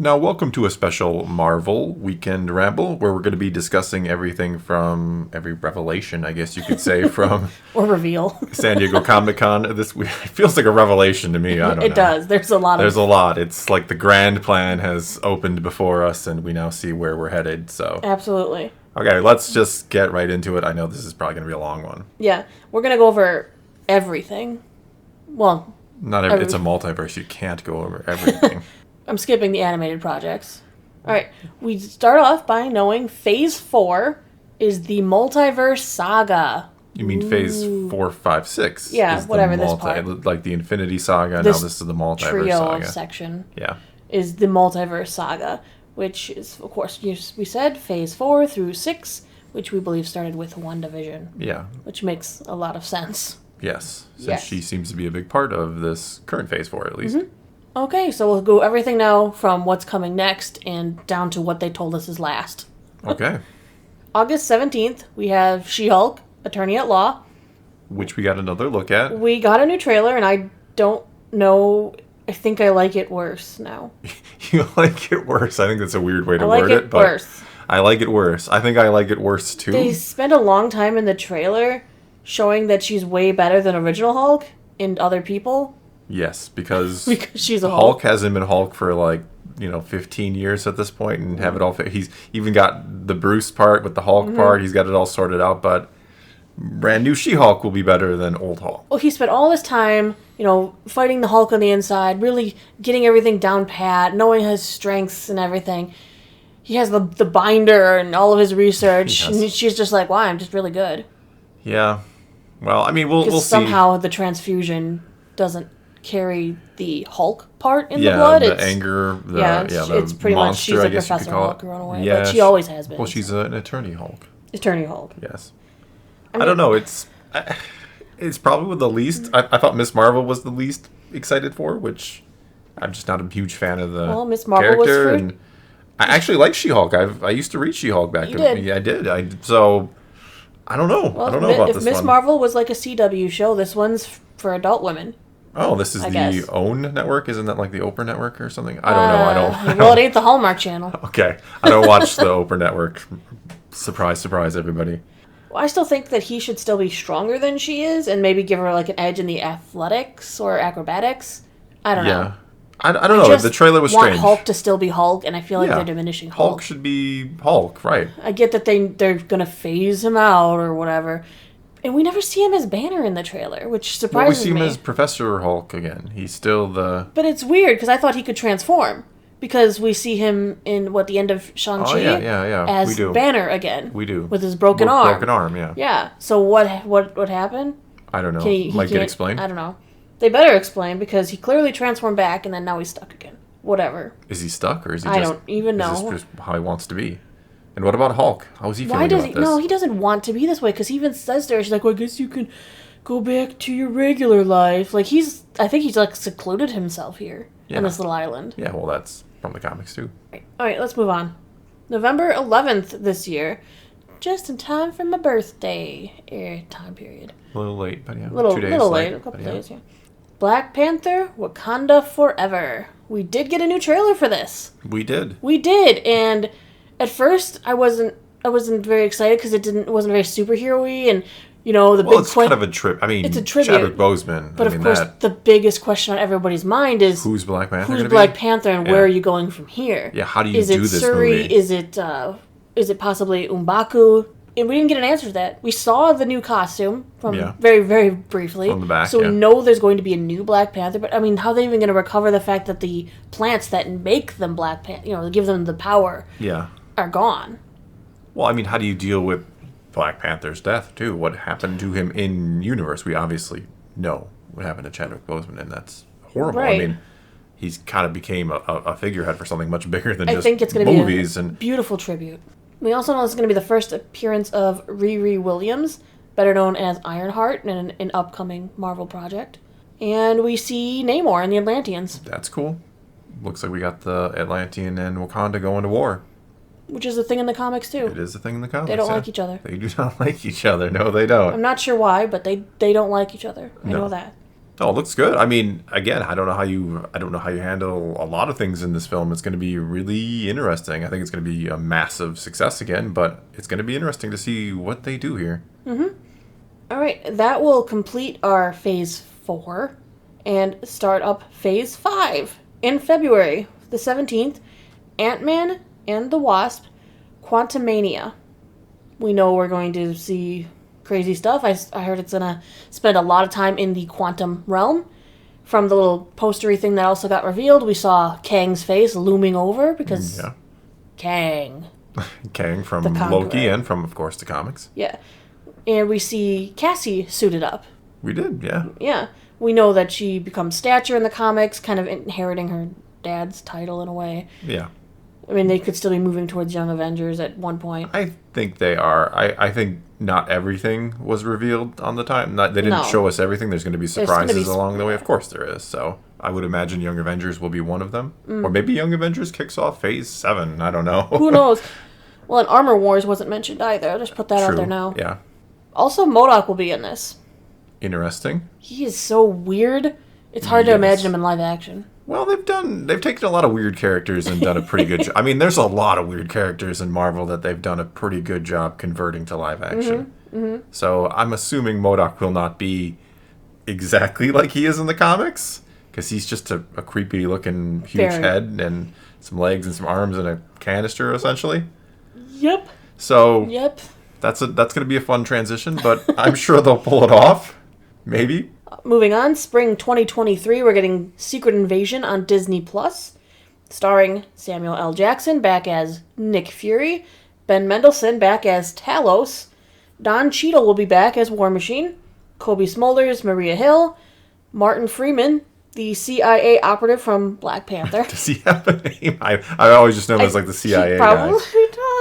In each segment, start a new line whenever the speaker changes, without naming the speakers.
Now, welcome to a special Marvel Weekend Ramble, where we're going to be discussing everything from every revelation, I guess you could say, from
or reveal.
San Diego Comic-Con this week. It feels like a revelation to me. I don't know.
It does. There's a lot.
There's a lot. It's like the grand plan has opened before us, and we now see where we're headed. So
absolutely.
Okay, let's just get right into it. I know this is probably going to be a long one.
Yeah, we're going to go over everything. Well,
it's a multiverse. You can't go over everything.
I'm skipping the animated projects. All right, we start off by knowing Phase 4 is the Multiverse Saga.
You mean Phase 4, 5, 6?
Yeah, whatever this part.
Like the Infinity Saga, this now this is the Multiverse
trio
Saga.
Section.
Yeah.
Is the Multiverse Saga, which is, of course, we said Phase 4 through 6, which we believe started with WandaVision.
Yeah.
Which makes a lot of sense.
Yes, since she seems to be a big part of this current Phase 4, at least.
Mm-hmm. Okay, so we'll go everything now from what's coming next and down to what they told us is last.
Okay.
August 17th, we have She-Hulk, Attorney at Law.
Which we got another look at.
We got a new trailer, and I don't know. I think I like it worse now.
You like it worse? I think that's a weird way to
word
it. But
worse.
I like it worse. I think I like it worse, too.
They spend a long time in the trailer showing that she's way better than original Hulk and other people.
Yes, because
she's a
Hulk hasn't been Hulk for 15 years at this point, and have it all. He's even got the Bruce part with the Hulk part. He's got it all sorted out, but brand new She-Hulk will be better than old Hulk.
Well, he spent all this time, fighting the Hulk on the inside, really getting everything down pat, knowing his strengths and everything. He has the binder and all of his research, and she's just like, wow, I'm just really good.
Yeah. Well, I mean, we'll see.
Somehow the transfusion doesn't carry the Hulk part in the blood.
The anger.
It's pretty
monster,
much she's a Professor Hulk run away. Yeah, but she always has been.
Well, she's an Attorney Hulk.
Attorney Hulk.
Yes. I don't know. It's probably the least. I thought Miss Marvel was the least excited for, which I'm just not a huge fan of the
Miss Marvel
character.
Was
and I actually like She-Hulk. I used to read She-Hulk back.
You did.
Yeah, I did. So I don't know.
Well,
I don't know about this one.
If Miss Marvel was like a CW show, this one's for adult women.
Oh, this is the OWN network? Isn't that like the Oprah network or something? I don't know.
Well, it ain't the Hallmark Channel.
Okay. I don't watch the Oprah network. Surprise, surprise, everybody.
Well, I still think that he should still be stronger than she is and maybe give her an edge in the athletics or acrobatics. I don't know.
I don't know. The trailer was strange.
I want Hulk to still be Hulk, and I feel like they're diminishing Hulk.
Hulk should be Hulk, right.
I get that they're going to phase him out or whatever. And we never see him as Banner in the trailer, which surprises me.
We see him as Professor Hulk again. He's still the...
But it's weird, because I thought he could transform. Because we see him in, the end of Shang-Chi as Banner again.
We do.
With his broken arm.
Broken arm, yeah.
Yeah. So what happened?
I don't know. Might get explained?
I don't know. They better explain, because he clearly transformed back, and then now he's stuck again. Whatever.
Is he stuck, or is he
I don't even know.
Is this just how he wants to be? And what about Hulk? How is he feeling about this?
No, he doesn't want to be this way, because he even says there, she's like, well, I guess you can go back to your regular life. I think he's secluded himself here on this little island.
Yeah, well, that's from the comics, too.
All right, let's move on. November 11th this year, just in time for my birthday time period.
A little late, but yeah. 2 days
little late, a couple days, yeah. Black Panther, Wakanda Forever. We did get a new trailer for this.
We did,
and at first I wasn't very excited because it wasn't very superhero-y, and
it's kind of a trip. I mean,
it's a tribute.
Chadwick Boseman.
But of course, the biggest question on everybody's mind is
who's Black Panther?
Who's Black Panther, and where are you going from here?
Yeah, how do you do this
Shuri?
movie?
Is it possibly M'Baku? And we didn't get an answer to that. We saw the new costume from very, very briefly.
From the back,
so we know there's going to be a new Black Panther. But, I mean, how are they even going to recover the fact that the plants that make them Black Panther, give them the power, are gone?
Well, I mean, how do you deal with Black Panther's death, too? What happened to him in universe? We obviously know what happened to Chadwick Boseman, and that's horrible.
Right.
I mean, he's kind of became a figurehead for something much bigger than
I think it's going to
movies.
Be a beautiful tribute. We also know it's going to be the first appearance of Riri Williams, better known as Ironheart, in an upcoming Marvel project. And we see Namor and the Atlanteans.
That's cool. Looks like we got the Atlantean and Wakanda going to war.
Which is a thing in the comics, too.
It is a thing in the comics.
They don't like each other.
They do not like each other. No, they don't.
I'm not sure why, but they don't like each other. I know that.
Oh, it looks good. I mean, again, I don't know how you handle a lot of things in this film. It's going to be really interesting. I think it's going to be a massive success again, but it's going to be interesting to see what they do here.
Mm-hmm. All right, that will complete our Phase 4 and start up Phase 5 in February the 17th. Ant-Man and the Wasp, Quantumania. We know we're going to see crazy stuff. I heard it's going to spend a lot of time in the quantum realm. From the little postery thing that also got revealed, we saw Kang's face looming over because Kang.
Kang from Loki and from, of course, the comics.
Yeah. And we see Cassie suited up.
We did, yeah.
Yeah. We know that she becomes Stature in the comics, kind of inheriting her dad's title in a way.
Yeah.
I mean, they could still be moving towards Young Avengers at one point.
I think they are. I think not everything was revealed on the time. They didn't show us everything. There's going to be surprises along the way. Of course there is. So I would imagine Young Avengers will be one of them. Or maybe Young Avengers kicks off Phase 7. I don't know.
Who knows? Well, and Armor Wars wasn't mentioned either. I'll just put that out there now.
Yeah.
Also, MODOK will be in this.
Interesting.
He is so weird. It's hard to imagine him in live action.
Well, they've taken a lot of weird characters and done a pretty good job. I mean, there's a lot of weird characters in Marvel that they've done a pretty good job converting to live action. Mm-hmm. So I'm assuming MODOK will not be exactly like he is in the comics, because he's just a creepy looking huge head and some legs and some arms and a canister, essentially.
Yep.
So that's going to be a fun transition, but I'm sure they'll pull it off. Maybe.
Moving on, spring 2023, we're getting Secret Invasion on Disney+, starring Samuel L. Jackson back as Nick Fury, Ben Mendelsohn back as Talos, Don Cheadle will be back as War Machine, Kobe Smulders, Maria Hill, Martin Freeman, the CIA operative from Black Panther.
Does he have a name? I always just know him as like the CIA guy.
Does.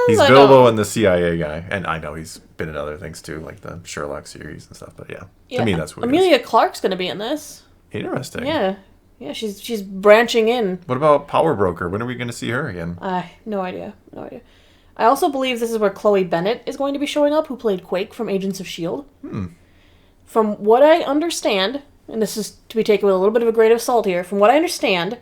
He's Bilbo and the CIA guy. And I know he's been in other things too, like the Sherlock series and stuff. But to me that's what
Amelia Clark's going to be in this.
Interesting.
Yeah, she's branching in.
What about Power Broker? When are we going to see her again?
No idea. I also believe this is where Chloe Bennett is going to be showing up, who played Quake from Agents of S.H.I.E.L.D. From what I understand, and this is to be taken with a little bit of a grain of salt here, from what I understand,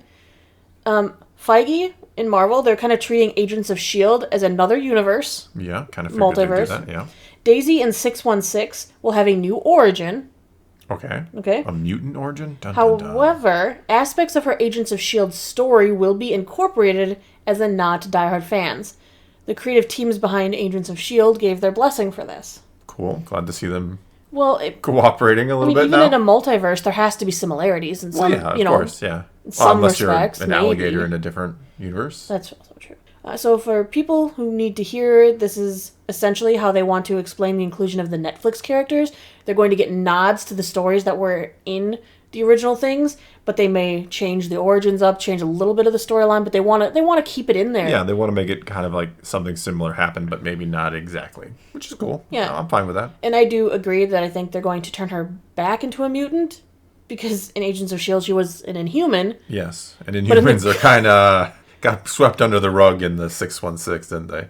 Feige in Marvel, they're kind of treating Agents of S.H.I.E.L.D. as another universe.
Yeah, kind of multiverse. That, yeah.
Daisy and 616 will have a new origin.
Okay. A mutant origin? Dun,
However, dun, dun. Aspects of her Agents of S.H.I.E.L.D. story will be incorporated as a nod to diehard fans. The creative teams behind Agents of S.H.I.E.L.D. gave their blessing for this.
Cool. Glad to see them
cooperating
a little bit now.
Even in a multiverse, there has to be similarities in some,
of course, yeah.
Some
unless
respects,
you're an alligator in a different universe.
That's also true. So for people who need to hear, this is essentially how they want to explain the inclusion of the Netflix characters. They're going to get nods to the stories that were in the original things, but they may change the origins up, change a little bit of the storyline, but they want to keep it in there.
Yeah, they want to make it kind of like something similar happen, but maybe not exactly, which is cool.
Yeah,
no, I'm fine with that.
And I do agree that I think they're going to turn her back into a mutant, because in Agents of S.H.I.E.L.D. she was an Inhuman.
Yes, and Inhumans are kind of got swept under the rug in the 616, didn't they?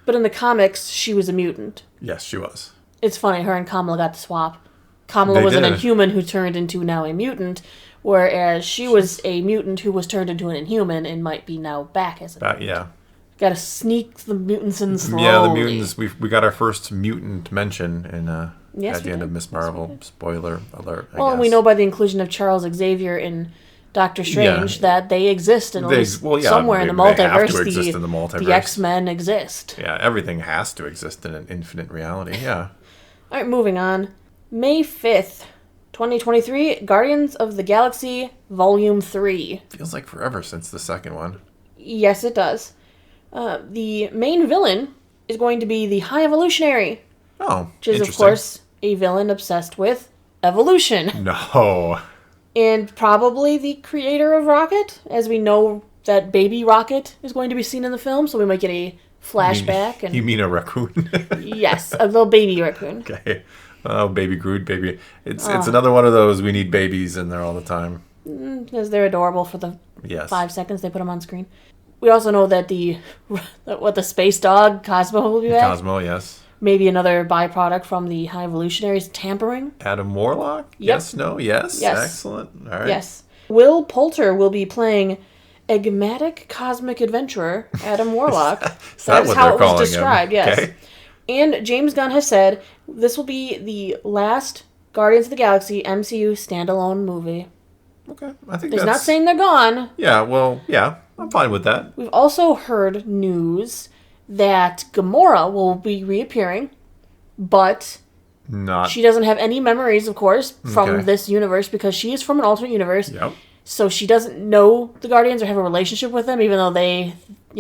But in the comics, she was a mutant.
Yes, she was.
It's funny, her and Kamala got to swap. Kamala was an Inhuman who turned into now a mutant, whereas she was a mutant who was turned into an Inhuman and might be now back as a mutant.
Yeah.
Got to sneak the mutants in slowly.
Yeah, the mutants. We got our first mutant mention in at the end of Miss Marvel. Spoiler alert. I guess.
And we know by the inclusion of Charles Xavier in Doctor Strange that they exist in somewhere in the multiverse. They have to exist in the multiverse. The X-Men exist.
Yeah, everything has to exist in an infinite reality. Yeah.
All right, moving on. May 5th, 2023, Guardians of the Galaxy Volume 3.
Feels like forever since the second one.
Yes, it does. The main villain is going to be the High Evolutionary.
Oh,
which is, of course, a villain obsessed with evolution.
No.
And probably the creator of Rocket, as we know that Baby Rocket is going to be seen in the film, so we might get a flashback.
You mean a raccoon?
Yes, a little baby raccoon.
Okay. Oh, baby Groot, baby. It's another one of those, we need babies in there all the time.
Because they're adorable for the 5 seconds they put them on screen. We also know that the space dog, Cosmo, will be back.
Cosmo, yes.
maybe another byproduct from the High Evolutionaries tampering.
Adam Warlock?
Yep.
Yes, no, yes.
Yes.
Excellent. All right.
Yes. Will Poulter will be playing Enigmatic Cosmic Adventurer Adam Warlock.
Is that what
how
they're
it was
calling
described,
him?
yes.
Okay.
And James Gunn has said this will be the last Guardians of the Galaxy MCU standalone movie.
Okay. I think
He's not saying they're gone.
Yeah, well, yeah. I'm fine with that.
We've also heard news that Gamora will be reappearing, but she doesn't have any memories, of course, from this universe because she is from an alternate universe.
Yep.
So she doesn't know the Guardians or have a relationship with them, even though they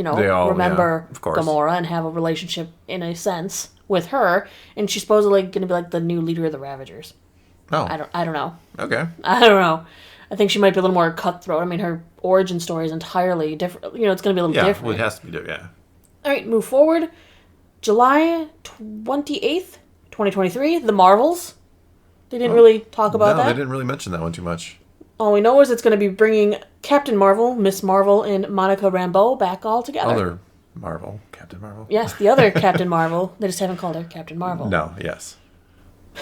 all remember Gamora and have a relationship in a sense with her. And she's supposedly going to be like the new leader of the Ravagers.
Oh.
I don't know.
Okay.
I don't know. I think she might be a little more cutthroat. I mean, her origin story is entirely different. It's going to be a little different.
Well, it has to be different, yeah.
All right, move forward. July 28th, 2023, The Marvels. They didn't really talk about that.
No, they didn't really mention that one too much.
All we know is it's going to be bringing Captain Marvel, Miss Marvel, and Monica Rambeau back all together.
Other Marvel. Captain Marvel.
Yes, the other Captain Marvel. They just haven't called her Captain Marvel.
No, yes.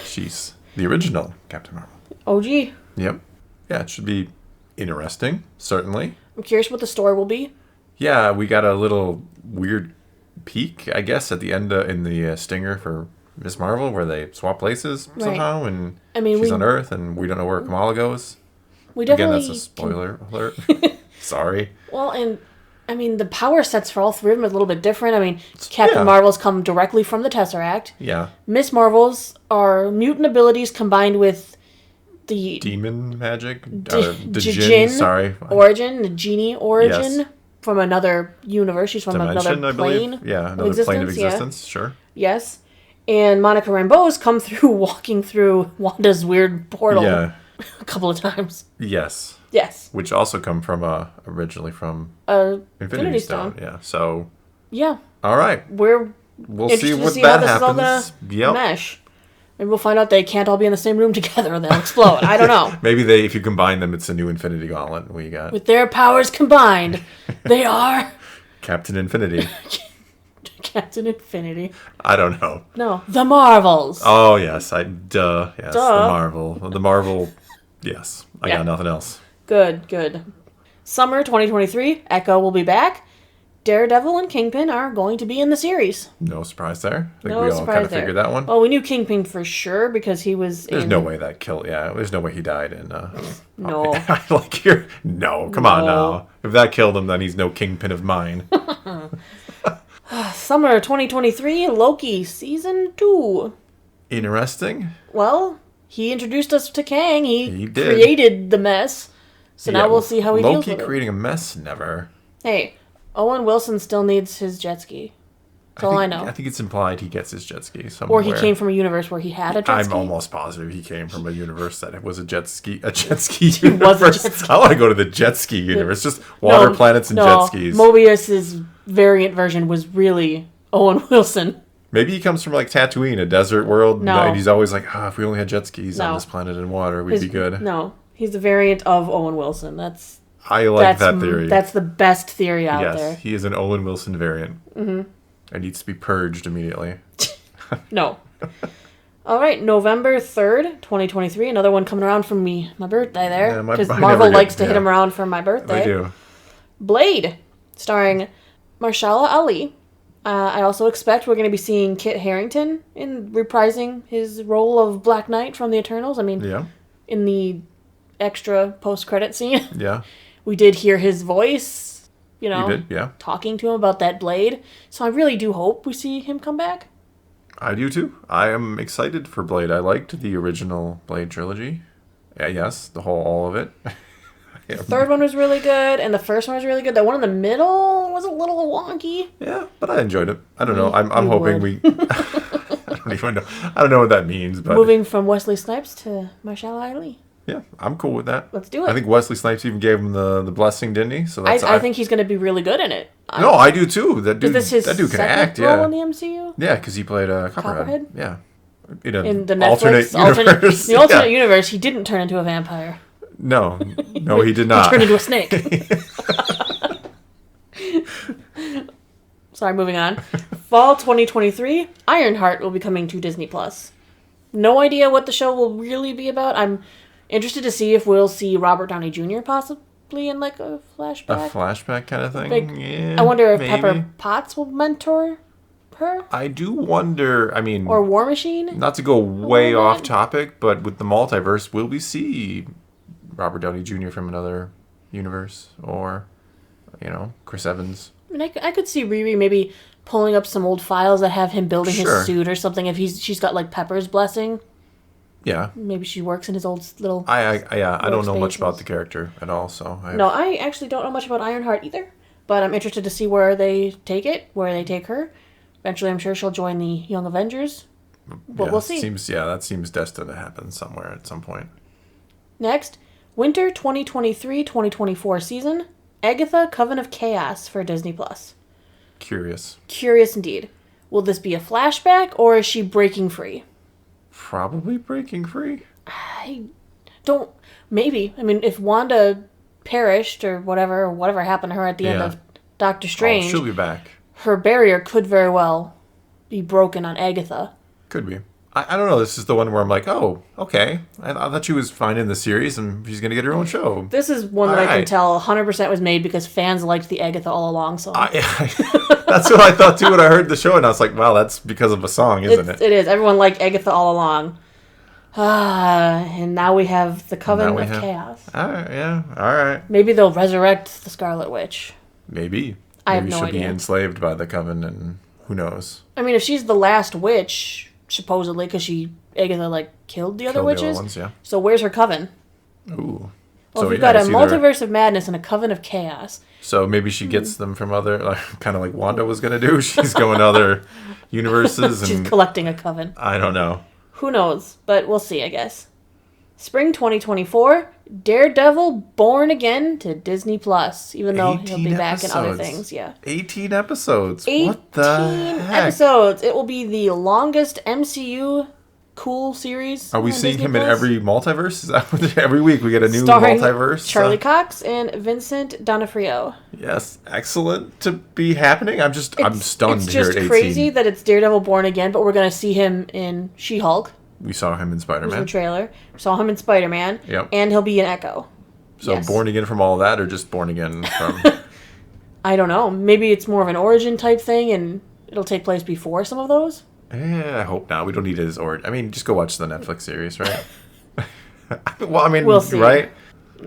She's the original Captain Marvel.
OG.
Yep. Yeah, it should be interesting, certainly.
I'm curious what the story will be.
Yeah, we got a little weird peek, I guess, at the end in the stinger for Miss Marvel, where they swap places somehow, and she's on Earth, and we don't know where Kamala goes.
We definitely...
Again, that's a spoiler alert. Sorry.
Well, and, I mean, the power sets for all three of them are a little bit different. I mean, Captain Marvel's come directly from the Tesseract.
Yeah.
Miss Marvel's are mutant abilities combined with the...
Demon magic?
the
Jinn, sorry.
Origin, the genie origin.
Yes.
From another universe. She's from
Dimension,
another plane.
I believe. Yeah, another plane of existence. Sure.
Yes. And Monica Rambeau's come through, walking through Wanda's weird portal a couple of times.
Yes.
Yes.
Which also come from, originally from Infinity Stone. Yeah, so...
Yeah.
All right.
We'll
see what
how
that
this
happens.
Is all gonna mesh. Maybe we'll find out they can't all be in the same room together and they'll explode. I don't know.
Maybe if you combine them, it's a new Infinity Gauntlet we got.
With their powers combined, they are...
Captain Infinity.
Captain Infinity.
I don't know.
No. The Marvels.
Oh, yes. Yes. The Marvel. The Marvel. Yes. I got nothing else.
Good. Summer 2023, Echo will be back. Daredevil and Kingpin are going to be in the series.
No surprise there. I think we all kind of figured that one.
Well, we knew Kingpin for sure because he was
There's no way that killed... Yeah, there's no way he died in...
No.
Come on now. If that killed him, then he's no Kingpin of mine.
Summer 2023, Loki Season 2.
Interesting.
Well, he introduced us to Kang. He
did.
Created the mess. So now we'll see how he deals with it.
Loki creating a mess? Never.
Hey, Owen Wilson still needs his jet ski. That's all I know.
I think it's implied he gets his jet ski somewhere.
Or he came from a universe where he had a jet ski.
I'm almost positive he came from a universe that was a jet ski universe.
Was a jet ski.
I want to go to the jet ski universe. Just water planets and jet skis.
Mobius's variant version was really Owen Wilson.
Maybe he comes from like Tatooine, a desert world.
No.
And he's always like, if we only had jet skis on this planet and water, we'd be good.
No, he's the variant of Owen Wilson.
I like that theory.
That's the best theory out there.
Yes, he is an Owen Wilson variant. Mm-hmm. It needs to be purged immediately.
No. All right, November 3rd, 2023. Another one coming around for my birthday there. Because Marvel likes to hit him around for my birthday.
They do.
Blade, starring Mahershala Ali. I also expect we're going to be seeing Kit Harington in reprising his role of Black Knight from the Eternals. I mean, in the extra post-credit scene.
Yeah.
We did hear his voice,
You did, yeah.
talking to him about that blade. So I really do hope we see him come back.
I do too. I am excited for Blade. I liked the original Blade trilogy. Yeah, yes, all of it.
The third one was really good, and the first one was really good. That one in the middle was a little wonky.
Yeah, but I enjoyed it. I don't know. I'm hoping we... I don't even know. I don't know what that means, but...
Moving from Wesley Snipes to Mahershala Ali.
Yeah, I'm cool with that.
Let's do it.
I think Wesley Snipes even gave him the blessing, didn't he? So
I think he's going to be really good in it.
No, I do too. That dude,
is this his
that dude can
second
act.
role
Yeah,
in the MCU?
Yeah, because he played
Copperhead.
Yeah,
in the Netflix
universe.
The alternate universe, he didn't turn into a vampire.
No, he did not.
He turned into a snake. Sorry, moving on. Fall 2023, Ironheart will be coming to Disney+. No idea what the show will really be about. I'm interested to see if we'll see Robert Downey Jr. possibly in like a flashback.
A flashback kind of thing? Yeah,
I wonder if
maybe.
Pepper Potts will mentor her?
I do wonder, I mean...
Or War Machine?
Not to go way off topic, but with the multiverse, will we see Robert Downey Jr. from another universe? Or, Chris Evans?
I mean, I could see Riri maybe pulling up some old files that have him building his suit or something. If she's got like Pepper's blessing. Yeah. Maybe she works in his old little.
I don't know much about the character at all, so.
I actually don't know much about Ironheart either. But I'm interested to see where they take it, where they take her. Eventually, I'm sure she'll join the Young Avengers. But we'll see.
That seems destined to happen somewhere at some point.
Next, Winter 2023-2024 season, Agatha, Coven of Chaos for Disney+. Curious indeed. Will this be a flashback, or is she breaking free?
Probably breaking free.
I don't... Maybe. I mean, if Wanda perished, or whatever happened to her at the end of Doctor Strange...
she'll be back.
Her barrier could very well be broken on Agatha.
Could be. I don't know. This is the one where I'm like, oh, okay. I thought she was fine in the series, and she's going to get her own show.
This is one that I can tell 100% was made because fans liked the Agatha All Along song.
That's what I thought, too, when I heard the show, and I was like, wow, that's because of a song, isn't it?
It is. Everyone liked Agatha All Along. And now we have the Coven of Chaos.
All right.
Maybe they'll resurrect the Scarlet Witch.
Maybe.
I have no idea.
Maybe she'll be enslaved by the Coven, and who knows?
I mean, if she's the last witch... supposedly, because Agatha, killed the other witches.
The other ones, yeah.
So where's her coven?
Ooh.
Well, we've got a multiverse of madness and a coven of chaos.
So maybe she gets them from other, kind of like Wanda was going to do. She's going to other universes.
She's collecting a coven.
I don't know.
Who knows? But we'll see, I guess. Spring 2024, Daredevil Born Again to Disney+, even though he'll be back in other things. Yeah.
18 episodes.
18
what the heck?
episodes. It will be the longest MCU cool series.
Are we seeing him in every multiverse? Is that every week we get a new
Starring
multiverse?
Charlie Cox and Vincent D'Onofrio.
Yes, excellent to be happening. I'm stunned
it's
here at 18.
It's just crazy that it's Daredevil Born Again, but we're going to see him in She-Hulk.
We saw him in Spider-Man.
In the trailer. We saw him in Spider-Man.
Yep.
And he'll be in Echo.
So Born Again from all of that, or just Born Again from...
I don't know. Maybe it's more of an origin type thing, and it'll take place before some of those?
I hope not. We don't need his origin. I mean, just go watch the Netflix series, right? Well, I mean,
we'll see.
Right?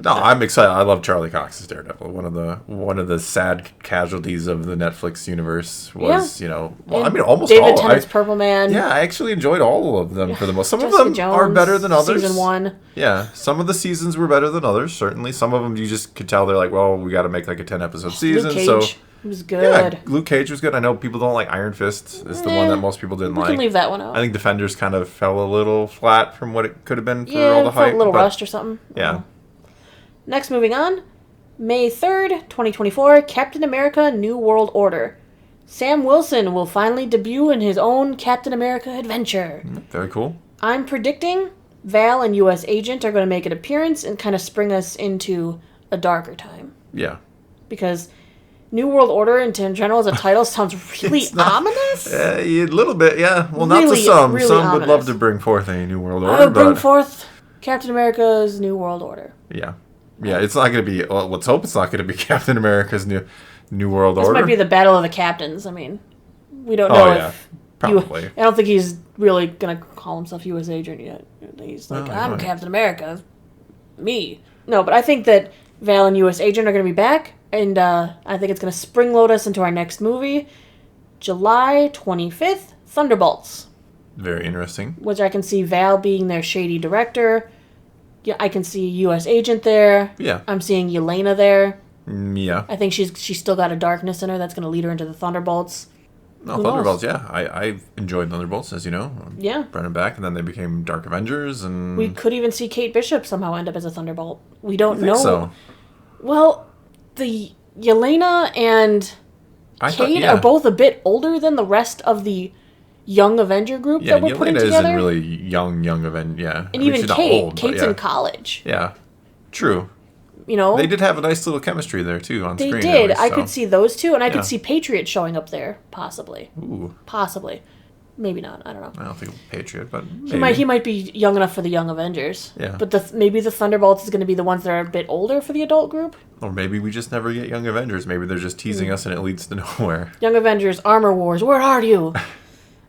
No, I'm excited. I love Charlie Cox's Daredevil. One of the sad casualties of the Netflix universe was, almost
David
all.
Tennant's Purple Man.
Yeah, I actually enjoyed all of them for the most. Some Jessica of them Jones, are better than others.
Season 1.
Yeah, some of the seasons were better than others. Certainly, some of them you just could tell they're like, well, we got to make like a 10-episode season.
Luke Cage
so
was good.
Yeah, Luke Cage was good. I know people don't like Iron Fist. It's the one that most people didn't like.
We can leave that one out.
I think Defenders kind of fell a little flat from what it could have been for all the hype.
A little rushed or something.
Yeah.
Next, moving on. May 3rd, 2024, Captain America New World Order. Sam Wilson will finally debut in his own Captain America adventure.
Very cool. I'm
predicting Val and U.S. Agent are going to make an appearance and kind of spring us into a darker time.
Yeah.
Because New World Order in general as a title sounds really ominous.
A little bit, yeah. Well, not to some. Really some would love to bring forth a New World Order.
I would bring forth Captain America's New World Order.
Yeah. Yeah, it's not going to be... Well, let's hope it's not going to be Captain America's New World Order.
This might be the Battle of the Captains. I mean, we don't know if...
Probably.
I don't think he's really going to call himself U.S. Agent yet. He's like, I'm Captain America. Me. No, but I think that Val and U.S. Agent are going to be back, and I think it's going to spring-load us into our next movie, July 25th, Thunderbolts.
Very interesting.
Which I can see Val being their shady director. Yeah, I can see U.S. Agent there.
Yeah.
I'm seeing Yelena there.
Yeah.
I think she's still got a darkness in her that's going to lead her into the Thunderbolts.
No, Thunderbolts, yeah. I enjoyed Thunderbolts, as you know.
Yeah.
Brought them back, and then they became Dark Avengers, and...
We could even see Kate Bishop somehow end up as a Thunderbolt. We don't know.
So.
Well, the Yelena and Kate are both a bit older than the rest of the young Avenger group that we're putting together. Yeah, Yelena isn't
really young Avenger, yeah.
And even Kate. Kate's in college.
Yeah, true. They did have a nice little chemistry there, too, on screen.
They did.
Least,
I could see those two, and I
Yeah.
could see Patriot showing up there, possibly.
Ooh.
Possibly. Maybe not. I don't know.
I don't think Patriot, but maybe.
He might be young enough for the Young Avengers.
Yeah.
But maybe the Thunderbolts is going to be the ones that are a bit older for the adult group.
Or maybe we just never get Young Avengers. Maybe they're just teasing us and it leads to nowhere.
Young Avengers, Armor Wars, where are you?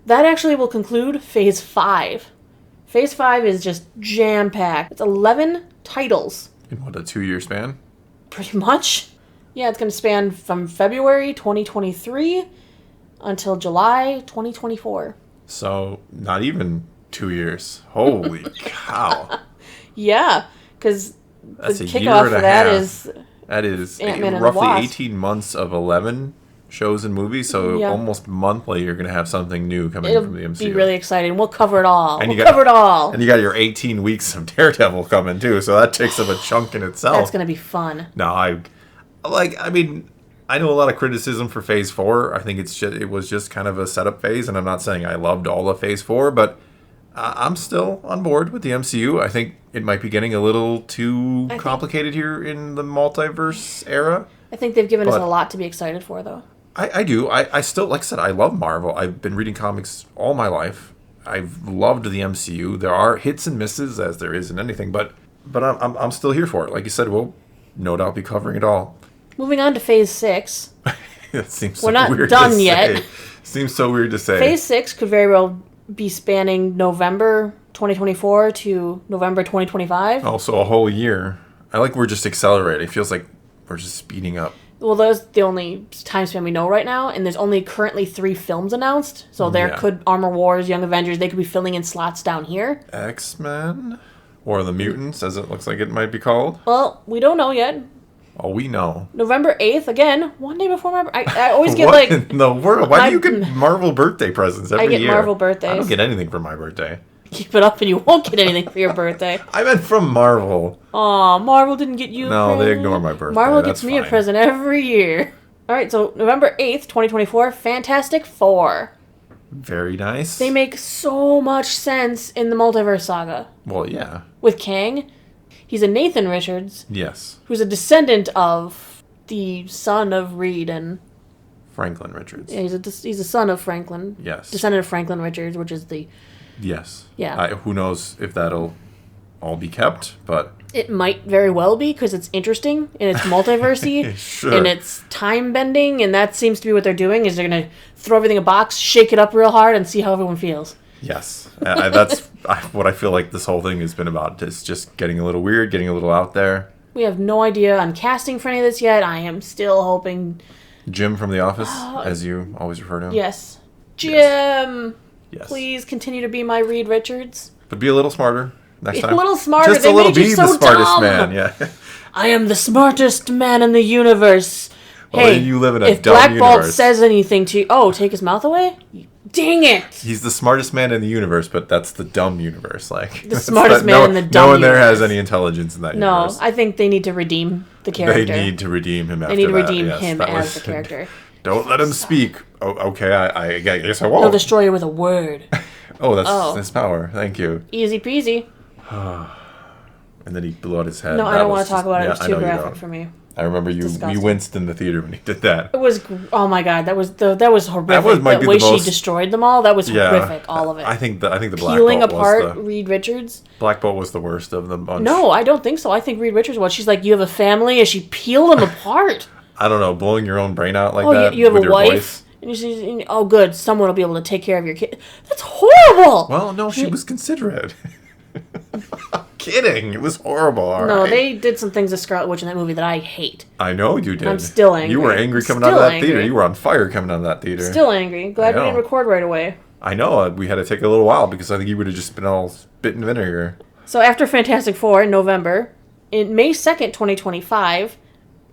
That actually will conclude Phase 5. Phase 5 is just jam-packed. It's 11 titles.
In what, a 2-year span?
Pretty much. Yeah, it's going to span from February 2023 until July 2024.
So, not even 2 years. Holy cow.
Yeah, because the
That's a year
kickoff
and
for
a
that
half.
is
That is
Ant-Man and the
roughly
Wasp.
18 months of 11 shows and movies, so
Yeah.
almost monthly you're going to have something new coming
it'll
from the MCU.
be really exciting. We'll cover it all.
And
We'll
you got-
cover it all.
And you got your 18 weeks of Daredevil coming too, so that takes up a chunk in itself.
That's going to be fun.
No, I mean, I know a lot of criticism for Phase 4. I think it was just kind of a setup phase, and I'm not saying I loved all of Phase 4, but I'm still on board with the MCU. I think it might be getting a little too complicated here in the multiverse era.
I think they've given us
But-
a lot to be excited for, though.
I do. I still, like I said, I love Marvel. I've been reading comics all my life. I've loved the MCU. There are hits and misses, as there is in anything, but I'm still here for it. Like you said, we'll no doubt be covering it all.
Moving on to Phase 6.
It seems so
We're not
weird
done
to
yet.
say. Seems so weird to say.
Phase 6 could very well be spanning November 2024 to November 2025.
Oh, so a whole year. I like we're just accelerating. It feels like we're just speeding up.
Well, those the only time span we know right now, and there's only currently 3 films announced. So there
Yeah.
could Armor Wars, Young Avengers, they could be filling in slots down here.
X-Men? Or the Mutants, as it looks like it might be called.
Well, we don't know yet.
Oh, we know.
November 8th, again, one day before my... I always get,
What
like...
in the world? Why do you
I'm-
get Marvel birthday presents every year?
get Marvel birthdays.
I don't get anything for my birthday.
Keep it up and you won't get anything for your birthday.
I meant from Marvel.
Aw, Marvel didn't get you a
No, they
present.
ignore my birthday.
Marvel
That's
gets me a
fine.
present every year. Alright, so November 8th, 2024, Fantastic Four.
Very nice.
They make so much sense in the Multiverse Saga.
Well, yeah.
With Kang, he's a Nathan Richards,
Yes.
who's a descendant of the son of Reed, and
Franklin Richards.
yeah, he's a son of Franklin.
Yes.
Descendant of Franklin Richards, which is the...
Yes.
Yeah.
Who knows if that'll all be kept, but...
It might very well be, because it's interesting, and it's multiversey,
Sure.
and it's time-bending, and that seems to be what they're doing, is they're going to throw everything in a box, shake it up real hard, and see how everyone feels.
Yes. That's what I feel like this whole thing has been about. It's just getting a little weird, getting a little out there.
We have no idea on casting for any of this yet. I am still hoping...
Jim from The Office, as you always refer to him.
Yes. Jim!
Yes.
Please continue to be my Reed Richards.
But be a little smarter next time.
A little smarter.
Just
They
a little.
made you
Be
so
the smartest
dumb.
man. Yeah.
I am the smartest man in the universe.
Well,
Hey,
you live in a
if
dumb
Black Bolt
universe.
says anything to you... Oh, take his mouth away? Dang it!
He's the smartest man in the universe, but that's the dumb universe. Like
The smartest man in the dumb
No one there has
universe.
any intelligence in that
No,
universe.
I think they need to redeem the character.
They need to redeem him after
They need to
that.
redeem
Yes,
him
that
as
was-
the character.
Don't let him speak. Oh, okay, I guess I
They'll
won't.
destroy you with a word.
Oh, that's
Oh.
his power. Thank you.
Easy peasy.
And then he blew out his head.
No, I
That
don't
was
want to talk
just-
about it.
yeah,
It was
I
too
know you
graphic
don't.
for me.
I remember you
Disgusting.
winced in the theater when he did that.
It was... Oh my god, that was horrific.
might
The
be
way
the
she
most-
destroyed them all, that was
Yeah,
horrific. All of it.
I think the Black
Peeling
Bolt
apart
was the
Reed Richards.
Black Bolt was the worst of the bunch.
No, I don't think so. I think Reed Richards was. She's like, you have a family, and she peeled them apart.
I don't know, blowing your own brain out like
Oh,
that.
you have
with
a
your
wife,
voice.
and you say, oh, good, someone will be able to take care of your kid. That's horrible.
Well, no, she was considerate. I'm kidding. It was horrible. All
No,
right.
they did some things to Scarlet Witch in that movie that I hate.
I know you did.
I'm still angry.
You were angry coming
Still
out of that
angry.
theater. You were on fire coming out of that theater.
Still angry. Glad we
I
didn't
know.
record right away.
I know. We had to take a little while because I think you would have just been all spit and vinegar.
So after Fantastic Four in November, in May 2nd, 2025,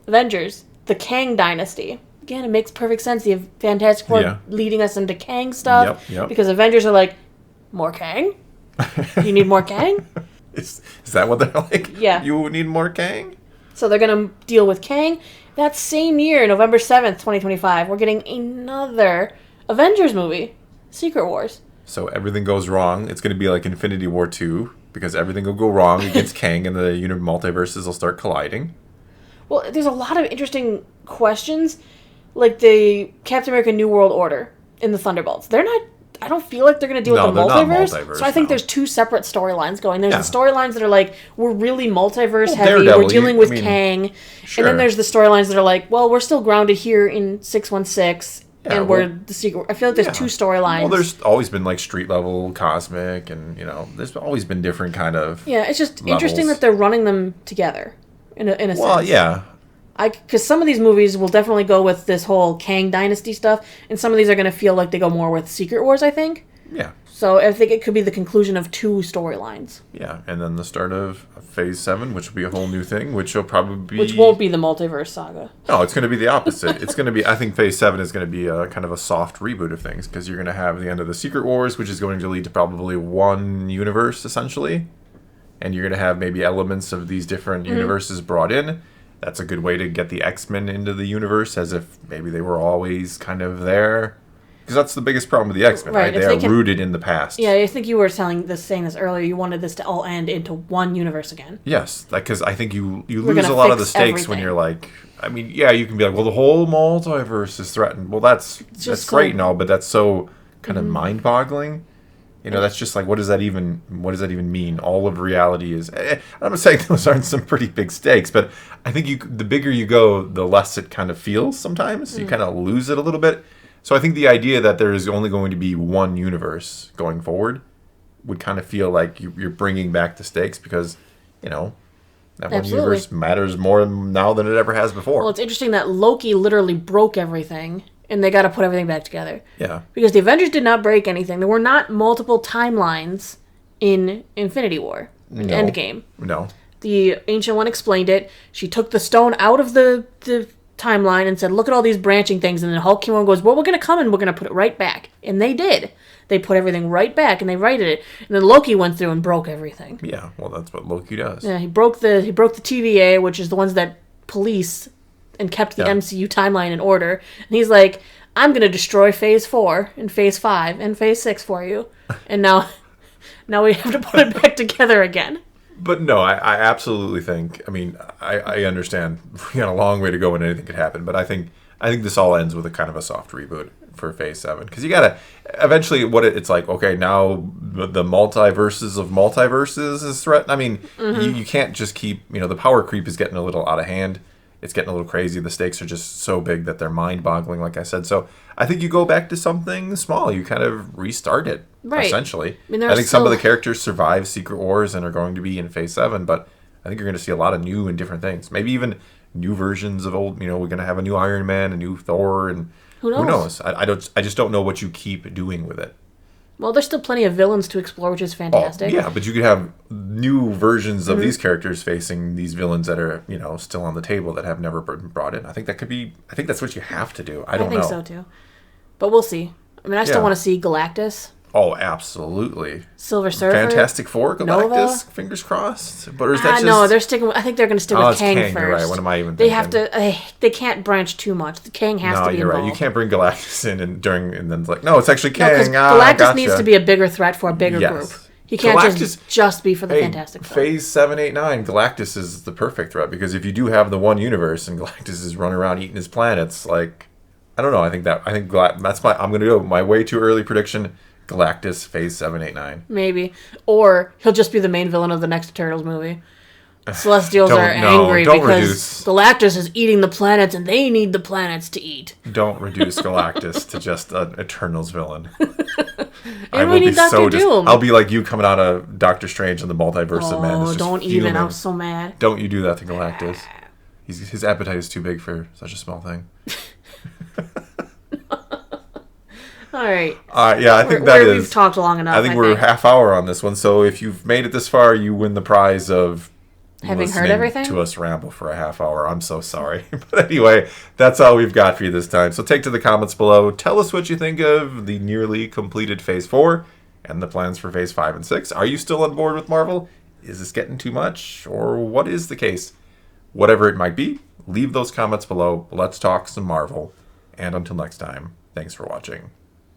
Avengers, the Kang Dynasty. Again, it makes perfect sense. You have Fantastic Four
Yeah.
leading us into Kang stuff.
Yep.
Because Avengers are like, more Kang? You need more Kang?
Is that what they're like?
Yeah.
You need more Kang?
So they're going to deal with Kang. That same year, November 7th, 2025, we're getting another Avengers movie, Secret Wars.
So everything goes wrong. It's going to be like Infinity War 2 because everything will go wrong against Kang and the multiverses will start colliding.
Well, there's a lot of interesting questions, like the Captain America New World Order in the Thunderbolts. They're not. I don't feel like they're going to deal with the multiverse. So I think there's two separate storylines going. There's the storylines that are like, we're really multiverse heavy. Daredevil, we're dealing with Kang. Sure. And then there's the storylines that are like, well, we're still grounded here in 616. Yeah, and we're the secret. I feel like there's two storylines.
Well, there's always been like street level, cosmic, and there's always been different kind of.
Yeah, it's just interesting that they're running them together, in a sense.
Well, yeah.
Because some of these movies will definitely go with this whole Kang Dynasty stuff, and some of these are going to feel like they go more with Secret Wars, I think.
Yeah.
So I think it could be the conclusion of two storylines.
Yeah, and then the start of Phase 7, which will be a whole new thing, which will probably be...
Which won't be the Multiverse Saga.
No, it's going to be the opposite. It's going to be... I think Phase 7 is going to be a kind of a soft reboot of things, because you're going to have the end of the Secret Wars, which is going to lead to probably one universe, essentially. And you're going to have maybe elements of these different universes brought in. That's a good way to get the X-Men into the universe, as if maybe they were always kind of there. Because that's the biggest problem with the X-Men, right? They are rooted in the past.
Yeah, I think you were saying this earlier. You wanted this to all end into one universe again.
Yes, because I think you lose a lot of the stakes when you're like... I mean, yeah, you can be like, well, the whole multiverse is threatened. Well, that's great and all, but that's so kind of mind-boggling. That's just like, what does that even mean? All of reality is... I'm not saying those aren't some pretty big stakes, but I think the bigger you go, the less it kind of feels sometimes. You kind of lose it a little bit. So I think the idea that there is only going to be one universe going forward would kind of feel like you're bringing back the stakes, because, that one universe matters more now than it ever has before.
Well, it's interesting that Loki literally broke everything, and they got to put everything back together.
Yeah.
Because the Avengers did not break anything. There were not multiple timelines in Infinity War, in Endgame.
No.
The Ancient One explained it. She took the stone out of the timeline and said, look at all these branching things, and then Hulk came on and goes, well, we're going to come and we're going to put it right back. And they did. They put everything right back, and they righted it. And then Loki went through and broke everything.
Yeah, well, that's what Loki does.
Yeah, he broke the TVA, which is the ones that police and kept the MCU timeline in order. And he's like, I'm going to destroy Phase 4 and Phase 5 and Phase 6 for you. And now we have to put it back together again.
But no, I absolutely think... I mean, I understand we got a long way to go and anything could happen, but I think this all ends with a kind of a soft reboot for Phase 7. Because you gotta... Eventually, it's like, okay, now the multiverses of multiverses is threatened. I mean, you can't just keep... the power creep is getting a little out of hand. It's getting a little crazy. The stakes are just so big that they're mind-boggling, like I said. So I think you go back to something small. You kind of restart it, essentially. I think some of the characters survive Secret Wars and are going to be in Phase 7, but I think you're going to see a lot of new and different things. Maybe even new versions of old... we're going to have a new Iron Man, a new Thor, and who knows? I just don't know what you keep doing with it.
Well, there's still plenty of villains to explore, which is fantastic.
Yeah, but you could have new versions of these characters facing these villains that are, still on the table that have never been brought in. I think that's what you have to do. I don't know. I think
so, too. But we'll see. I mean, I still want to see Galactus.
Oh, absolutely.
Silver Surfer.
Fantastic Four, Galactus,
Nova.
Fingers crossed. But is that just...
No, they're sticking. I think they're going to stick with Kang first.
You're right. What am I even
thinking?
They have
to. They can't branch too much. The Kang has to be involved.
No, you're right. You can't bring Galactus in and then it's like, no, it's actually Kang.
Galactus needs to be a bigger threat for a bigger group. He can't just be for the Fantastic Four.
Phase 7, 8, 9, Galactus is the perfect threat, because if you do have the one universe and Galactus is running around eating his planets, like, I don't know. I'm going to go my way too early prediction. Galactus, Phase 7, 8, 9.
Maybe. Or he'll just be the main villain of the next Turtles movie. Celestials are angry because Galactus is eating the planets and they need the planets to eat.
Don't reduce Galactus to just an Eternals villain.
I will be so Doom.
I'll be like you coming out of Doctor Strange and the Multiverse of Madness.
Don't even. I'm so mad.
Don't you do that to Galactus. His appetite is too big for such a small thing.
All right.
Yeah, I think
we've talked long enough.
I think we're half hour on this one. So if you've made it this far, you win the prize of
having heard everything
to us ramble for a half hour. I'm so sorry. But anyway, that's all we've got for you this time. So take to the comments below. Tell us what you think of the nearly completed Phase 4 and the plans for Phase 5 and 6. Are you still on board with Marvel? Is this getting too much? Or what is the case? Whatever it might be, leave those comments below. Let's talk some Marvel. And until next time, thanks for watching.